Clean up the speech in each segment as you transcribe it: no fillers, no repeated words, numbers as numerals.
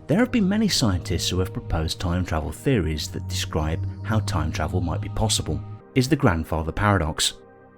There have been many scientists who have proposed time travel theories that describe how time travel might be possible. Is the grandfather paradox.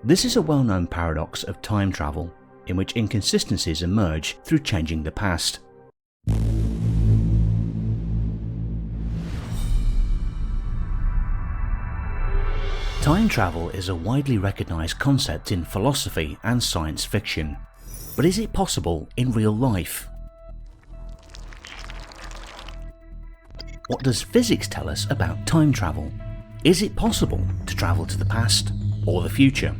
This is a well-known paradox of time travel, in which inconsistencies emerge through changing the past. Time travel is a widely recognized concept in philosophy and science fiction. But is it possible in real life? What does physics tell us about time travel? Is it possible to travel to the past or the future?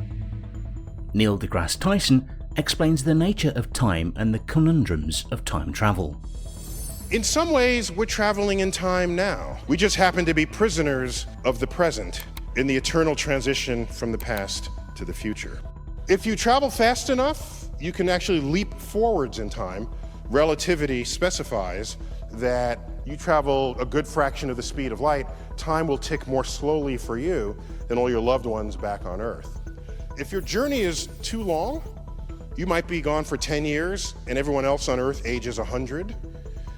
Neil deGrasse Tyson explains the nature of time and the conundrums of time travel. In some ways, we're traveling in time now. We just happen to be prisoners of the present in the eternal transition from the past to the future. If you travel fast enough, you can actually leap forwards in time. Relativity specifies that you travel a good fraction of the speed of light, time will tick more slowly for you than all your loved ones back on Earth. If your journey is too long, you might be gone for 10 years and everyone else on Earth ages 100.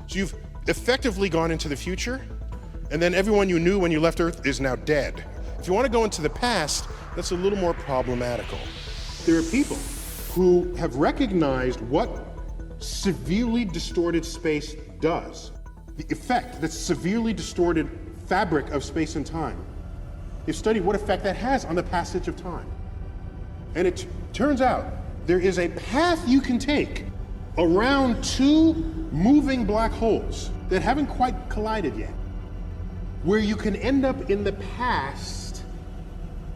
So you've effectively gone into the future, and then everyone you knew when you left Earth is now dead. If you want to go into the past, that's a little more problematical. There are people who have recognized what severely distorted space does. The effect, that severely distorted fabric of space and time. They've studied what effect that has on the passage of time. And it turns out there is a path you can take around two moving black holes that haven't quite collided yet, where you can end up in the past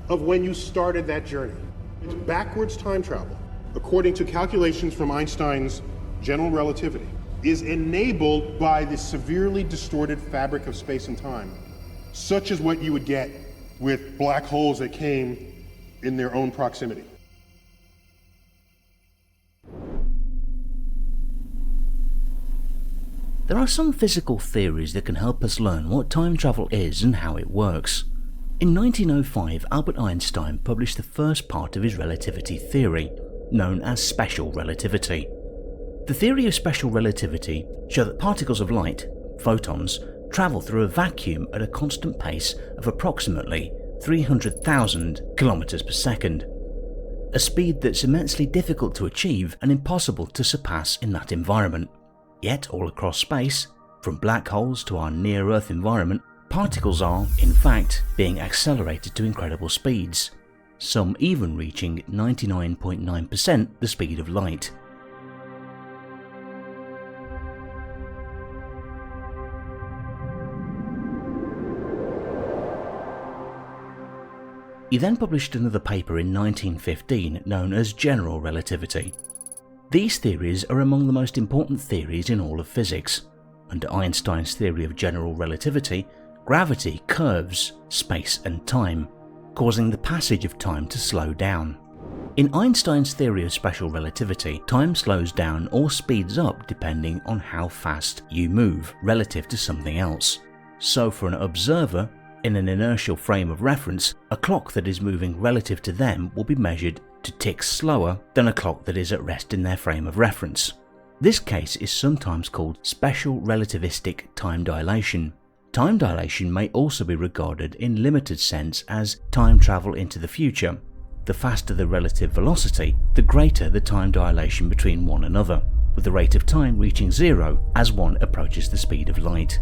of when you started that journey. It's backwards time travel, according to calculations from Einstein's general relativity, is enabled by the severely distorted fabric of space and time, such as what you would get with black holes that came in their own proximity. There are some physical theories that can help us learn what time travel is and how it works. In 1905, Albert Einstein published the first part of his relativity theory, known as special relativity. The theory of special relativity showed that particles of light, photons, travel through a vacuum at a constant pace of approximately 300,000 kilometers per second, a speed that's immensely difficult to achieve and impossible to surpass in that environment. Yet all across space, from black holes to our near-Earth environment, particles are, in fact, being accelerated to incredible speeds, some even reaching 99.9% the speed of light. He then published another paper in 1915 known as general relativity. These theories are among the most important theories in all of physics. Under Einstein's theory of general relativity, gravity curves space and time, causing the passage of time to slow down. In Einstein's theory of special relativity, time slows down or speeds up depending on how fast you move relative to something else. So for an observer, in an inertial frame of reference, a clock that is moving relative to them will be measured to tick slower than a clock that is at rest in their frame of reference. This case is sometimes called special relativistic time dilation. Time dilation may also be regarded in limited sense as time travel into the future. The faster the relative velocity, the greater the time dilation between one another, with the rate of time reaching zero as one approaches the speed of light.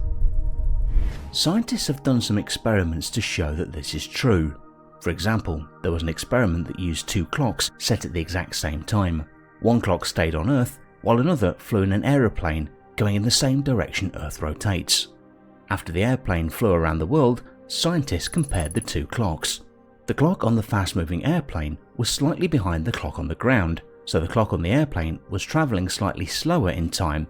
Scientists have done some experiments to show that this is true. For example, there was an experiment that used two clocks set at the exact same time. One clock stayed on Earth, while another flew in an aeroplane going in the same direction Earth rotates. After the airplane flew around the world, scientists compared the two clocks. The clock on the fast-moving airplane was slightly behind the clock on the ground, so the clock on the airplane was travelling slightly slower in time.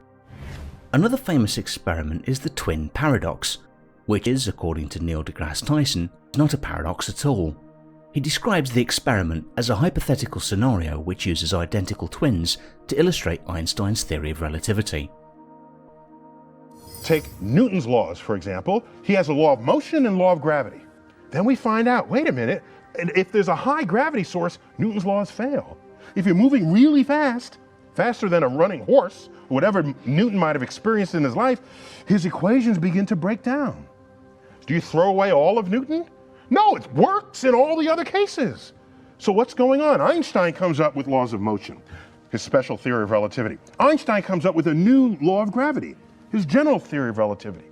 Another famous experiment is the twin paradox, which is, according to Neil deGrasse Tyson, not a paradox at all. He describes the experiment as a hypothetical scenario which uses identical twins to illustrate Einstein's theory of relativity. Take Newton's laws, for example. He has a law of motion and law of gravity. Then we find out, wait a minute, if there's a high gravity source, Newton's laws fail. If you're moving really fast, faster than a running horse whatever Newton might have experienced in his life, his equations begin to break down. Do you throw away all of Newton? No, it works in all the other cases. So what's going on? Einstein comes up with laws of motion, his special theory of relativity. Einstein comes up with a new law of gravity, his general theory of relativity.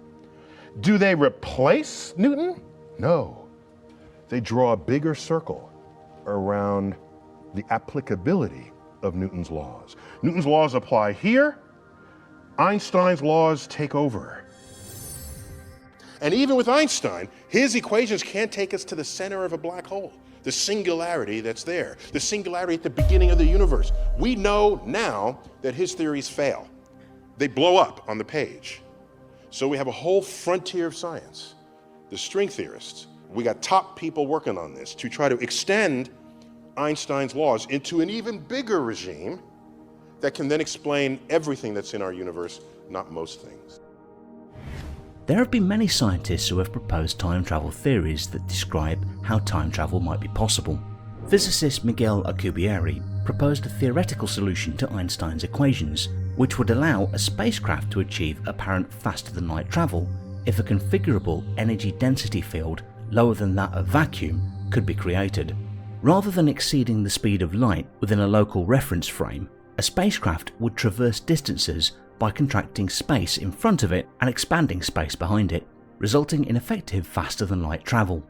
Do they replace Newton? No. They draw a bigger circle around the applicability of Newton's laws. Newton's laws apply here, Einstein's laws take over. And even with Einstein, his equations can't take us to the center of a black hole, the singularity that's there, the singularity at the beginning of the universe. We know now that his theories fail. They blow up on the page. So we have a whole frontier of science. The string theorists, we got top people working on this to try to extend Einstein's laws into an even bigger regime that can then explain everything that's in our universe, not most things. There have been many scientists who have proposed time travel theories that describe how time travel might be possible. Physicist Miguel Alcubierre proposed a theoretical solution to Einstein's equations, which would allow a spacecraft to achieve apparent faster-than-light travel if a configurable energy density field lower than that of vacuum could be created. Rather than exceeding the speed of light within a local reference frame, a spacecraft would traverse distances by contracting space in front of it and expanding space behind it, resulting in effective faster-than-light travel.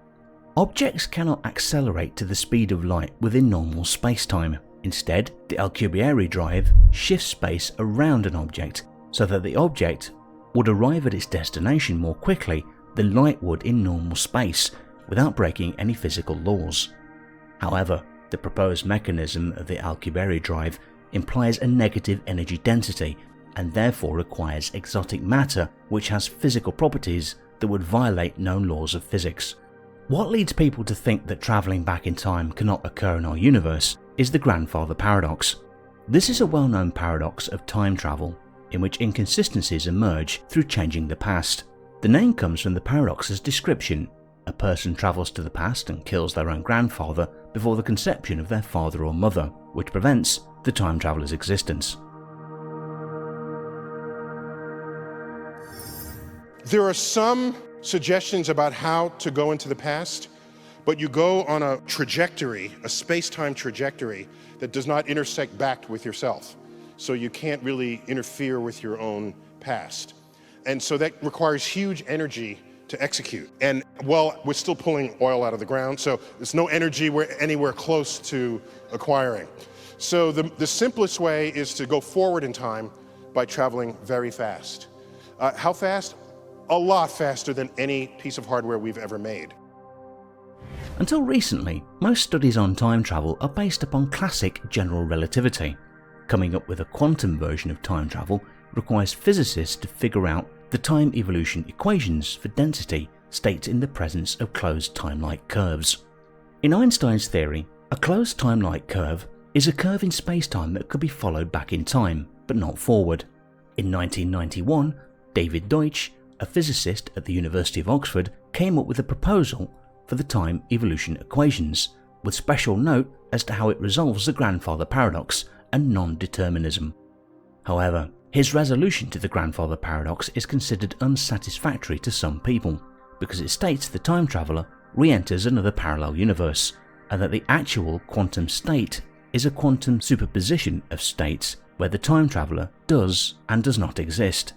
Objects cannot accelerate to the speed of light within normal space-time. Instead, the Alcubierre drive shifts space around an object so that the object would arrive at its destination more quickly than light would in normal space without breaking any physical laws. However, the proposed mechanism of the Alcubierre drive implies a negative energy density and therefore requires exotic matter which has physical properties that would violate known laws of physics. What leads people to think that travelling back in time cannot occur in our universe is the grandfather paradox. This is a well-known paradox of time travel in which inconsistencies emerge through changing the past. The name comes from the paradox's description. A person travels to the past and kills their own grandfather before the conception of their father or mother, which prevents the time traveller's existence. There are some suggestions about how to go into the past, but you go on a trajectory, a space-time trajectory that does not intersect back with yourself. So you can't really interfere with your own past. And so that requires huge energy to execute. And well, we're still pulling oil out of the ground, so there's no energy anywhere close to acquiring. So the simplest way is to go forward in time by traveling very fast. How fast? A lot faster than any piece of hardware we've ever made. Until recently, most studies on time travel are based upon classic general relativity. Coming up with a quantum version of time travel requires physicists to figure out the time evolution equations for density states in the presence of closed time-like curves. In Einstein's theory, a closed time-like curve is a curve in space-time that could be followed back in time, but not forward. In 1991, David Deutsch, a physicist at the University of Oxford, came up with a proposal for the time evolution equations, with special note as to how it resolves the grandfather paradox and non-determinism. However, his resolution to the grandfather paradox is considered unsatisfactory to some people, because it states the time traveller re-enters another parallel universe, and that the actual quantum state is a quantum superposition of states where the time traveller does and does not exist.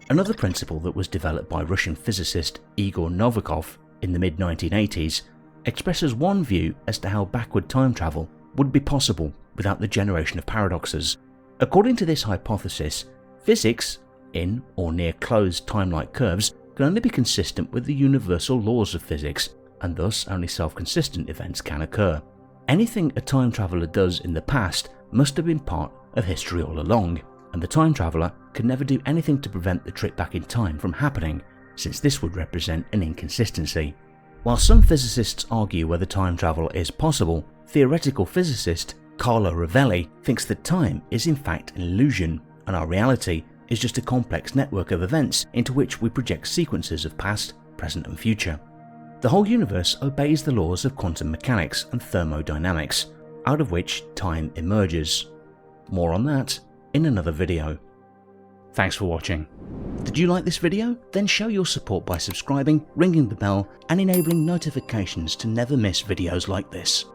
Another principle that was developed by Russian physicist Igor Novikov in the mid-1980s expresses one view as to how backward time travel would be possible without the generation of paradoxes. According to this hypothesis, physics in or near closed time-like curves can only be consistent with the universal laws of physics, and thus only self-consistent events can occur. Anything a time traveller does in the past must have been part of history all along, and the time traveller can never do anything to prevent the trip back in time from happening, since this would represent an inconsistency. While some physicists argue whether time travel is possible, theoretical physicist Carlo Rovelli thinks that time is in fact an illusion, and our reality is just a complex network of events into which we project sequences of past, present and future. The whole universe obeys the laws of quantum mechanics and thermodynamics, out of which time emerges. More on that in another video. Thanks for watching. Did you like this video? Then show your support by subscribing, ringing the bell, and enabling notifications to never miss videos like this.